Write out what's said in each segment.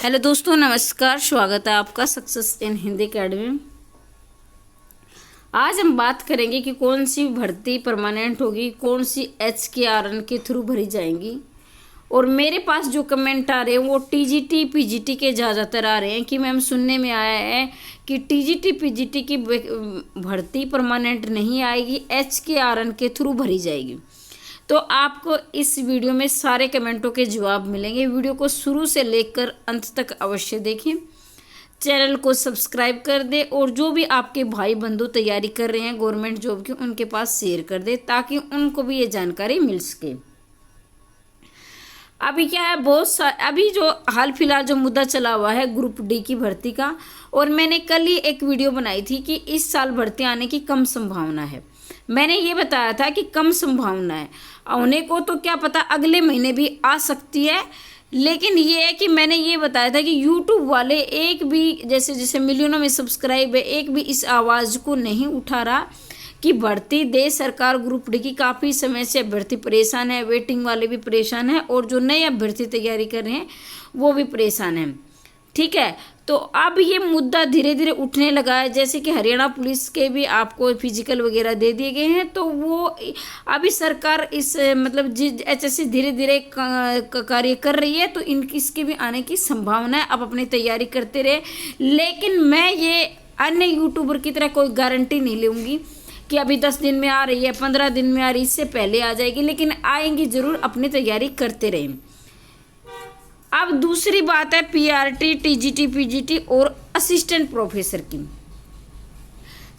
Hello दोस्तों, नमस्कार। स्वागत है आपका सक्सेस इन हिंदी अकेडमी में। आज हम बात करेंगे कि कौन सी भर्ती परमानेंट होगी, कौन सी HKRN के थ्रू भरी जाएंगी। और मेरे पास जो कमेंट आ रहे हैं वो TGT PGT के ज़्यादातर आ रहे हैं कि मैम सुनने में आया है कि TGT PGT की भर्ती परमानेंट नहीं आएगी, HKRN के थ्रू भरी जाएगी। तो आपको इस वीडियो में सारे कमेंटों के जवाब मिलेंगे। वीडियो को शुरू से लेकर अंत तक अवश्य देखें, चैनल को सब्सक्राइब कर दें और जो भी आपके भाई बंधु तैयारी कर रहे हैं गवर्नमेंट जॉब की, उनके पास शेयर कर दें ताकि उनको भी ये जानकारी मिल सके। अभी क्या है, अभी जो हाल फिलहाल जो मुद्दा चला हुआ है ग्रुप डी की भर्ती का, और मैंने कल ही एक वीडियो बनाई थी कि इस साल भर्ती आने की कम संभावना है। मैंने ये बताया था कि कम संभावना है, होने को तो क्या पता अगले महीने भी आ सकती है। लेकिन ये है कि मैंने ये बताया था कि यूट्यूब वाले एक भी, जैसे जैसे मिलियनों में सब्सक्राइब है, एक भी इस आवाज़ को नहीं उठा रहा कि भर्ती दे सरकार। ग्रुप डी की काफ़ी समय से अभ्यर्थी परेशान है, वेटिंग वाले भी परेशान हैं और जो नए अभ्यर्थी तैयारी कर रहे हैं वो भी परेशान हैं। ठीक है, तो अब ये मुद्दा धीरे धीरे उठने लगा है। जैसे कि हरियाणा पुलिस के भी आपको फिजिकल वगैरह दे दिए गए हैं, तो वो अभी सरकार इस मतलब HSC धीरे धीरे कार्य कर रही है, तो इसके भी आने की संभावना है। अब अपनी तैयारी करते रहे, लेकिन मैं ये अन्य यूट्यूबर की तरह कोई गारंटी नहीं लूँगी कि अभी 10 दिन में आ रही है, 15 दिन में आ रही, इससे पहले आ जाएगी, लेकिन आएंगी ज़रूर। अपनी तैयारी करते रहें। अब दूसरी बात है PRT, TGT, PGT और असिस्टेंट प्रोफेसर की।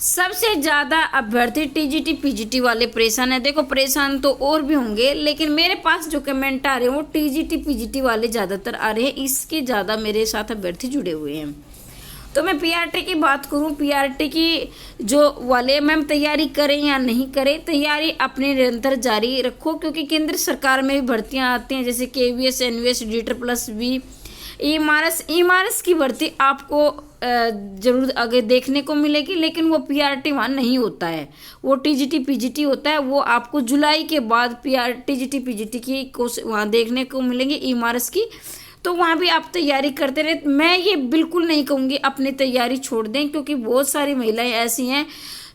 सबसे ज़्यादा अभ्यर्थी TGT, PGT वाले परेशान है। देखो, परेशान तो और भी होंगे, लेकिन मेरे पास जो कमेंट आ रहे हैं वो TGT, PGT वाले ज़्यादातर आ रहे हैं। इसके ज़्यादा मेरे साथ अभ्यर्थी जुड़े हुए हैं। तो मैं PRT की बात करूं, PRT की जो वाले मैम तैयारी करें या नहीं करें, तैयारी अपने निरंतर जारी रखो, क्योंकि केंद्र सरकार में भी भर्तियां आती हैं, जैसे KVS, NVS, DETR+B, EMRS की भर्ती आपको जरूर आगे देखने को मिलेगी। लेकिन वो PRT वहाँ नहीं होता है, वो TGT PGT होता है। वो आपको जुलाई के बाद TGT PGT की कोर्स वहाँ देखने को मिलेंगी, EMRS की। तो वहाँ भी आप तैयारी करते रहे। मैं ये बिल्कुल नहीं कहूँगी अपनी तैयारी छोड़ दें, क्योंकि बहुत सारी महिलाएं ऐसी हैं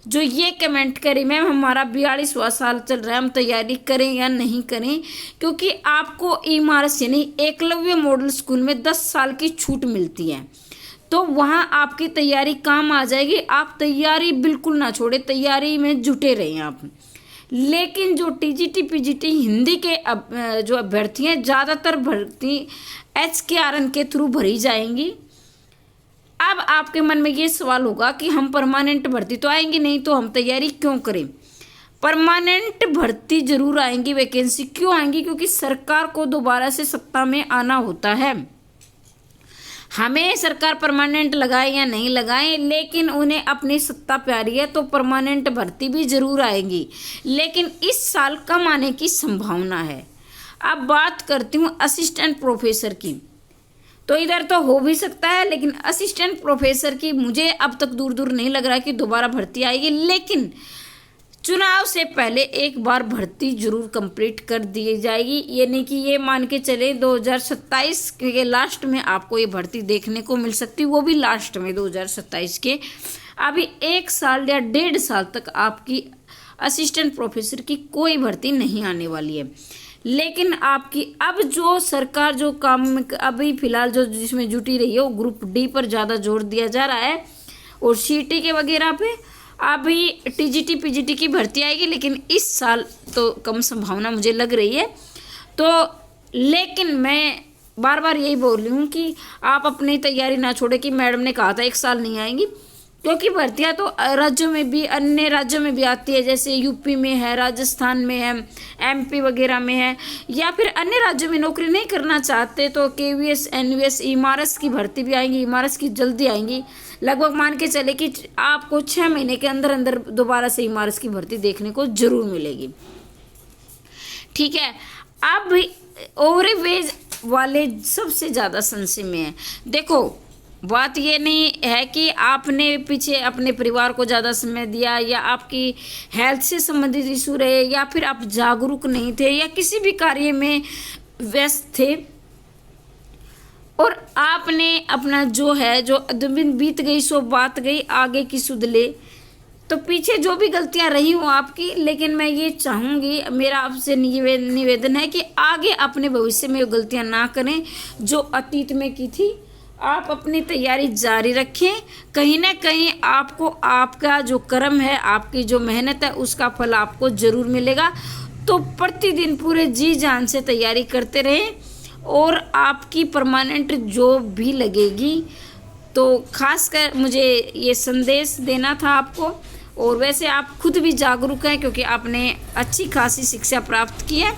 जो ये कमेंट करें मैम हमारा 42वां साल चल रहा है, हम तैयारी करें या नहीं करें। क्योंकि आपको EMRS यानी एकलव्य मॉडल स्कूल में 10 साल की छूट मिलती है, तो वहाँ आपकी तैयारी काम आ जाएगी। आप तैयारी बिल्कुल ना छोड़ें, तैयारी में जुटे रहें आप। लेकिन जो TGT PGT हिंदी के जो अभ्यर्थी हैं, ज़्यादातर भर्ती HKRN के थ्रू भरी जाएंगी। अब आपके मन में ये सवाल होगा कि हम परमानेंट भर्ती तो आएंगी नहीं, तो हम तैयारी क्यों करें। परमानेंट भर्ती जरूर आएंगी, वैकेंसी क्यों आएंगी, क्योंकि सरकार को दोबारा से सत्ता में आना होता है। हमें सरकार परमानेंट लगाए या नहीं लगाए, लेकिन उन्हें अपनी सत्ता प्यारी है, तो परमानेंट भर्ती भी जरूर आएगी, लेकिन इस साल कम आने की संभावना है। अब बात करती हूँ असिस्टेंट प्रोफेसर की। तो इधर तो हो भी सकता है, लेकिन असिस्टेंट प्रोफेसर की मुझे अब तक दूर दूर नहीं लग रहा है कि दोबारा भर्ती आएगी। लेकिन चुनाव से पहले एक बार भर्ती जरूर कंप्लीट कर दी जाएगी। ये नहीं कि ये मान के चले 2027 के लास्ट में आपको ये भर्ती देखने को मिल सकती, वो भी लास्ट में 2027 के। अभी 1 साल या 1.5 साल तक आपकी असिस्टेंट प्रोफेसर की कोई भर्ती नहीं आने वाली है। लेकिन आपकी अब जो सरकार जो काम अभी फिलहाल जो जिसमें जुटी रही है, वो ग्रुप डी पर ज़्यादा जोर दिया जा रहा है और CT के वगैरह पे। अभी TGT PGT की भर्ती आएगी, लेकिन इस साल तो कम संभावना मुझे लग रही है। तो लेकिन मैं बार बार यही बोल रही हूँ कि आप अपनी तैयारी ना छोड़े कि मैडम ने कहा था 1 साल नहीं आएंगी, क्योंकि भर्तियाँ तो राज्यों में भी, अन्य राज्यों में भी आती है, जैसे यूपी में है, राजस्थान में है, MP वगैरह में है, या फिर अन्य राज्यों में नौकरी नहीं करना चाहते तो KVS, NVS, EMRS की भर्ती भी आएंगी। EMRS की जल्दी आएंगी, लगभग मान के चले कि आपको 6 महीने के अंदर अंदर दोबारा से EMRS की भर्ती देखने को जरूर मिलेगी। ठीक है, अब ओवरवेज वाले सबसे ज़्यादा संशय में है। देखो, बात ये नहीं है कि आपने पीछे अपने परिवार को ज़्यादा समय दिया, या आपकी हेल्थ से संबंधित इशू रहे, या फिर आप जागरूक नहीं थे, या किसी भी कार्य में व्यस्त थे, और आपने अपना जो है, जो दिन बीत गई सो बात गई, आगे की सुध ले। तो पीछे जो भी गलतियां रही हो आपकी, लेकिन मैं ये चाहूँगी, मेरा आपसे निवेदन है कि आगे अपने भविष्य में वो गलतियां ना करें जो अतीत में की थी। आप अपनी तैयारी जारी रखें, कहीं ना कहीं आपको आपका जो कर्म है, आपकी जो मेहनत है, उसका फल आपको ज़रूर मिलेगा। तो प्रतिदिन पूरे जी जान से तैयारी करते रहें और आपकी परमानेंट जॉब भी लगेगी। तो खासकर मुझे ये संदेश देना था आपको। और वैसे आप खुद भी जागरूक हैं क्योंकि आपने अच्छी खासी शिक्षा प्राप्त की है,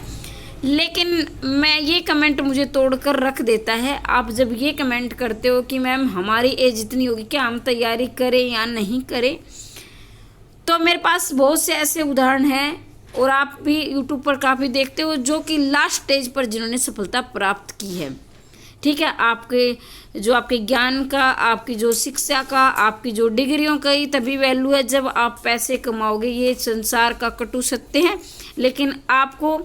लेकिन मैं ये कमेंट मुझे तोड़कर रख देता है। आप जब ये कमेंट करते हो कि मैम हमारी एज इतनी होगी, क्या हम तैयारी करें या नहीं करें, तो मेरे पास बहुत से ऐसे उदाहरण हैं और आप भी यूट्यूब पर काफ़ी देखते हो जो कि लास्ट स्टेज पर जिन्होंने सफलता प्राप्त की है। ठीक है, आपके ज्ञान का, आपकी जो शिक्षा का, आपकी जो डिग्रियों का ही तभी वैल्यू है जब आप पैसे कमाओगे। ये संसार का कटु सत्य है। लेकिन आपको,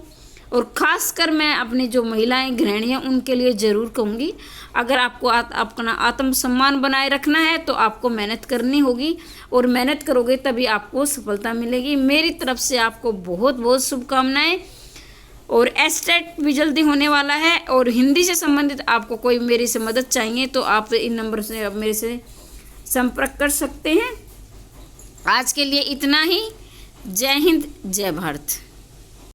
और ख़ासकर मैं अपनी जो महिलाएं गृहिणियाँ उनके लिए ज़रूर कहूँगी, अगर आपको अपना आत्मसम्मान बनाए रखना है तो आपको मेहनत करनी होगी और मेहनत करोगे तभी आपको सफलता मिलेगी। मेरी तरफ से आपको बहुत बहुत शुभकामनाएं। और एस्टेट भी जल्दी होने वाला है। और हिंदी से संबंधित आपको कोई मेरी से मदद चाहिए तो आप इन नंबर से आप मेरे से संपर्क कर सकते हैं। आज के लिए इतना ही। जय हिंद, जय भारत।